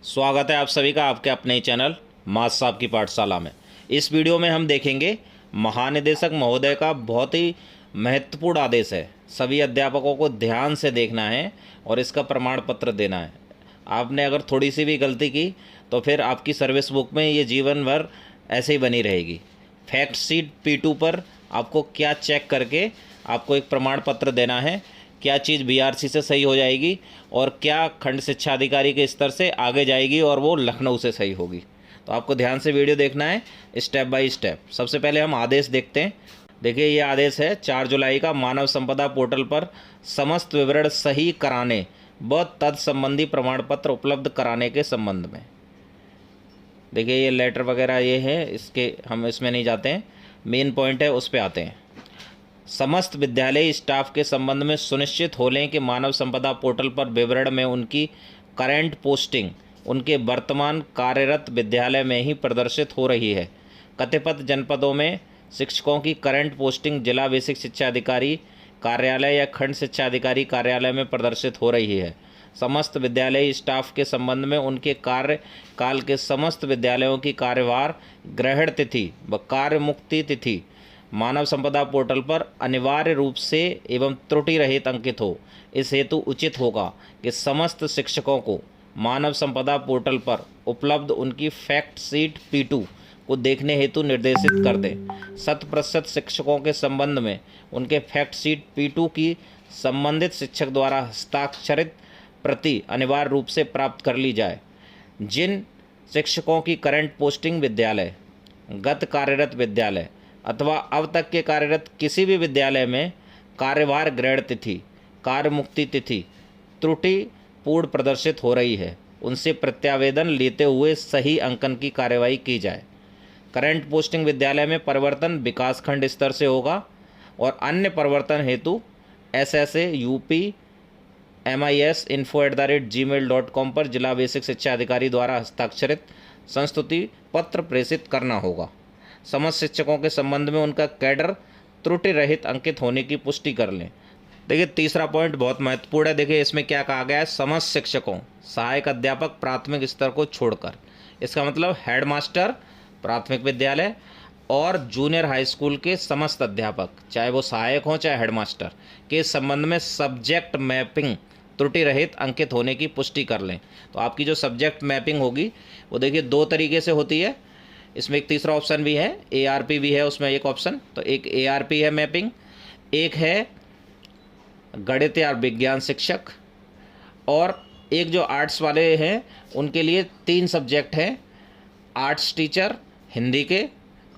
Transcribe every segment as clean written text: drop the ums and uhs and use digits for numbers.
स्वागत है आप सभी का आपके अपने ही चैनल मास साहब की पाठशाला में। इस वीडियो में हम देखेंगे महानिदेशक महोदय का बहुत ही महत्वपूर्ण आदेश है। सभी अध्यापकों को ध्यान से देखना है और इसका प्रमाण पत्र देना है। आपने अगर थोड़ी सी भी गलती की तो फिर आपकी सर्विस बुक में ये जीवन भर ऐसे ही बनी रहेगी। फैक्ट शीट P2 पर आपको क्या चेक करके आपको एक प्रमाण पत्र देना है, क्या चीज़ BRC से सही हो जाएगी और क्या खंड शिक्षा अधिकारी के स्तर से आगे जाएगी और वो लखनऊ से सही होगी। तो आपको ध्यान से वीडियो देखना है स्टेप बाय स्टेप। सबसे पहले हम आदेश देखते हैं। देखिए ये आदेश है 4 जुलाई का, मानव संपदा पोर्टल पर समस्त विवरण सही कराने व तत्संबंधी प्रमाण पत्र उपलब्ध कराने के संबंध में। देखिए ये लेटर वगैरह ये है, इसके हम इसमें नहीं जाते हैं, मेन पॉइंट है उस पर आते हैं। समस्त विद्यालय स्टाफ के संबंध में सुनिश्चित हो लें कि मानव संपदा पोर्टल पर विवरण में उनकी करंट पोस्टिंग उनके वर्तमान कार्यरत विद्यालय में ही प्रदर्शित हो रही है। कतिपय जनपदों में शिक्षकों की करंट पोस्टिंग जिला बेसिक शिक्षा अधिकारी कार्यालय या खंड शिक्षा अधिकारी कार्यालय में प्रदर्शित हो रही है। समस्त विद्यालय स्टाफ के संबंध में उनके कार्यकाल के समस्त विद्यालयों की कार्यभार ग्रहण तिथि व कार्य मुक्ति तिथि मानव संपदा पोर्टल पर अनिवार्य रूप से एवं त्रुटि रहित अंकित हो। इस हेतु उचित होगा कि समस्त शिक्षकों को मानव संपदा पोर्टल पर उपलब्ध उनकी फैक्ट शीट P2 को देखने हेतु निर्देशित कर दें। 100% शिक्षकों के संबंध में उनके फैक्ट शीट P2 की संबंधित शिक्षक द्वारा हस्ताक्षरित प्रति अनिवार्य रूप से प्राप्त कर ली जाए। जिन शिक्षकों की करंट पोस्टिंग विद्यालय, गत कार्यरत विद्यालय अथवा अब तक के कार्यरत किसी भी विद्यालय में कार्यभार ग्रहण तिथि, कार्य मुक्ति तिथि त्रुटिपूर्ण प्रदर्शित हो रही है, उनसे प्रत्यावेदन लेते हुए सही अंकन की कार्यवाही की जाए। करंट पोस्टिंग विद्यालय में परिवर्तन विकासखंड स्तर से होगा और अन्य परिवर्तन हेतु SSA UP MIS info@gmail.com पर जिला बेसिक शिक्षा अधिकारी द्वारा हस्ताक्षरित संस्तुति पत्र प्रेषित करना होगा। समस्त शिक्षकों के संबंध में उनका कैडर त्रुटि रहित अंकित होने की पुष्टि कर लें। देखिए तीसरा पॉइंट बहुत महत्वपूर्ण है। देखिए इसमें क्या कहा गया है, समस्त शिक्षकों सहायक अध्यापक प्राथमिक स्तर को छोड़कर, इसका मतलब हेडमास्टर प्राथमिक विद्यालय और जूनियर हाई स्कूल के समस्त अध्यापक, चाहे वो सहायक हों चाहे हेडमास्टर, के संबंध में सब्जेक्ट मैपिंग त्रुटि रहित अंकित होने की पुष्टि कर लें। तो आपकी जो सब्जेक्ट मैपिंग होगी वो देखिए 2 तरीके से होती है। इसमें एक तीसरा ऑप्शन भी है, ARP भी है उसमें एक ऑप्शन। तो एक ARP है मैपिंग, एक है गणित या विज्ञान शिक्षक, और एक जो आर्ट्स वाले हैं उनके लिए 3 सब्जेक्ट हैं, आर्ट्स टीचर हिंदी के,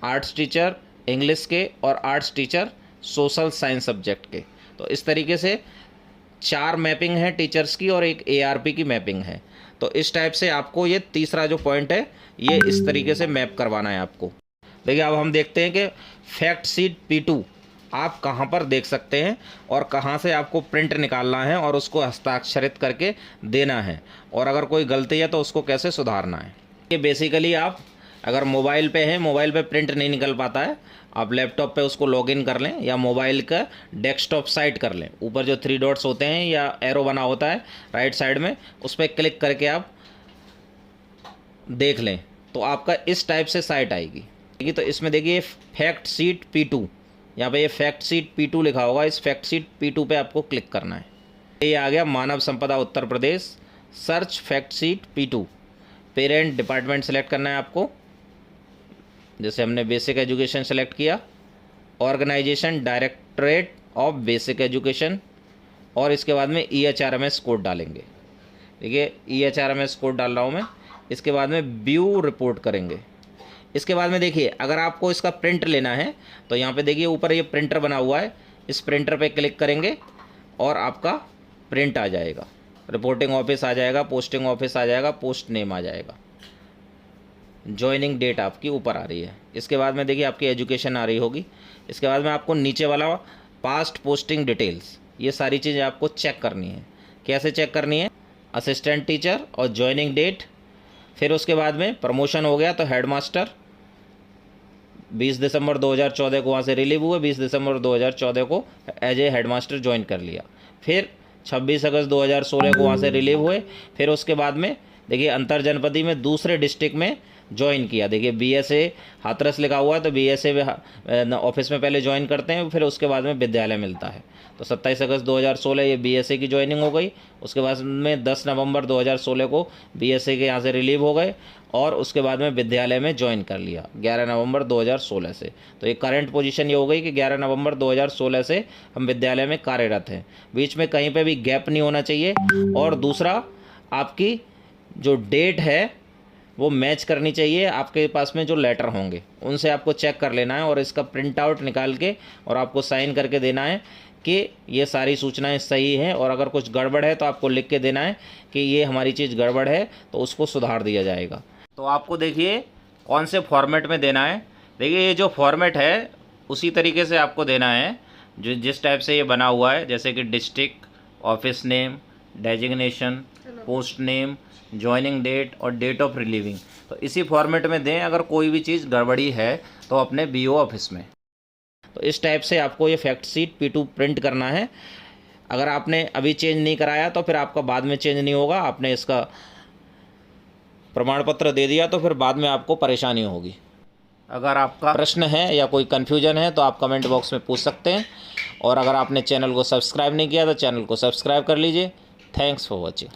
आर्ट्स टीचर इंग्लिश के और arts teacher social science subject के। तो इस तरीके से 4 मैपिंग है टीचर्स की और एक ARP की मैपिंग है। तो इस टाइप से आपको ये तीसरा जो पॉइंट है ये इस तरीके से मैप करवाना है आपको। देखिए अब हम देखते हैं कि फैक्ट शीट P2 आप कहाँ पर देख सकते हैं और कहाँ से आपको प्रिंट निकालना है और उसको हस्ताक्षरित करके देना है, और अगर कोई गलती है तो उसको कैसे सुधारना है। ये बेसिकली आप अगर मोबाइल पे हैं, मोबाइल पे प्रिंट नहीं निकल पाता है, आप लैपटॉप पे उसको लॉगिन कर लें या मोबाइल का डेस्कटॉप साइट कर लें। ऊपर जो 3 डॉट्स होते हैं या एरो बना होता है राइट साइड में, उस पर क्लिक करके आप देख लें तो आपका इस टाइप से साइट आएगी। तो इसमें देखिए फैक्ट शीट P2, यहाँ पे ये फैक्ट शीट P2 लिखा होगा, इस फैक्ट शीट P2 पे आपको क्लिक करना है। ये आ गया Manav Sampada Uttar Pradesh, search fact sheet P2। Parent department select करना है आपको, जैसे हमने बेसिक एजुकेशन सेलेक्ट किया, organisation directorate of basic education, और इसके बाद में EHRMS कोड डालेंगे। देखिए EHRMS कोड डाल रहा हूँ मैं। इसके बाद में व्यू रिपोर्ट करेंगे। इसके बाद में देखिए अगर आपको इसका प्रिंट लेना है तो यहाँ पे देखिए ऊपर ये प्रिंटर बना हुआ है, इस प्रिंटर पे क्लिक करेंगे और आपका प्रिंट आ जाएगा। रिपोर्टिंग ऑफिस आ जाएगा, पोस्टिंग ऑफिस आ जाएगा, पोस्ट नेम आ जाएगा, जॉइनिंग डेट आपकी ऊपर आ रही है। इसके बाद में देखिए आपकी एजुकेशन आ रही होगी। इसके बाद में आपको नीचे वाला पास्ट पोस्टिंग डिटेल्स, ये सारी चीज़ें आपको चेक करनी है। कैसे चेक करनी है, असिस्टेंट टीचर और जॉइनिंग डेट। फिर उसके बाद में प्रमोशन हो गया तो हेडमास्टर 20 दिसंबर 2014 को वहाँ से रिलीव हुए, 20 दिसंबर 2014 को एज ए हेडमास्टर ज्वाइन कर लिया। फिर 26 अगस्त 2016 को वहाँ से रिलीव हुए। फिर उसके बाद में देखिए अंतर जनपदी में दूसरे डिस्ट्रिक्ट में ज्वाइन किया। देखिए बीएसए हाथरस लिखा हुआ है तो बीएसए ऑफिस में पहले ज्वाइन करते हैं, फिर उसके बाद में विद्यालय मिलता है। तो 27 अगस्त 2016 ये बीएसए की ज्वाइनिंग हो गई। उसके बाद में 10 नवंबर 2016 को बीएसए के यहाँ से रिलीव हो गए और उसके बाद में विद्यालय में ज्वाइन कर लिया 11 नवंबर 2016 से। तो ये करंट पोजीशन ये हो गई कि 11 नवंबर 2016 से हम विद्यालय में कार्यरत हैं। बीच में कहीं पे भी गैप नहीं होना चाहिए। और दूसरा, आपकी जो डेट है वो मैच करनी चाहिए आपके पास में जो लेटर होंगे उनसे, आपको चेक कर लेना है और इसका प्रिंट आउट निकाल के और आपको साइन करके देना है कि ये सारी सूचनाएं सही हैं। और अगर कुछ गड़बड़ है तो आपको लिख के देना है कि ये हमारी चीज़ गड़बड़ है, तो उसको सुधार दिया जाएगा। तो आपको देखिए कौन से फॉर्मेट में देना है। देखिए ये जो फॉर्मेट है उसी तरीके से आपको देना है जो जिस टाइप से ये बना हुआ है, जैसे कि district, office name, designation, post name, joining date और डेट ऑफ रिलीविंग। तो इसी फॉर्मेट में दें। अगर कोई भी चीज़ गड़बड़ी है तो अपने बीओ ऑफिस में। तो इस टाइप से आपको ये फैक्ट शीट P2 प्रिंट करना है। अगर आपने अभी चेंज नहीं कराया तो फिर आपका बाद में चेंज नहीं होगा। आपने इसका प्रमाण पत्र दे दिया तो फिर बाद में आपको परेशानी होगी। अगर आपका प्रश्न है या कोई कन्फ्यूजन है तो आप कमेंट बॉक्स में पूछ सकते हैं। और अगर आपने चैनल को सब्सक्राइब नहीं किया तो चैनल को सब्सक्राइब कर लीजिए। Thanks for watching.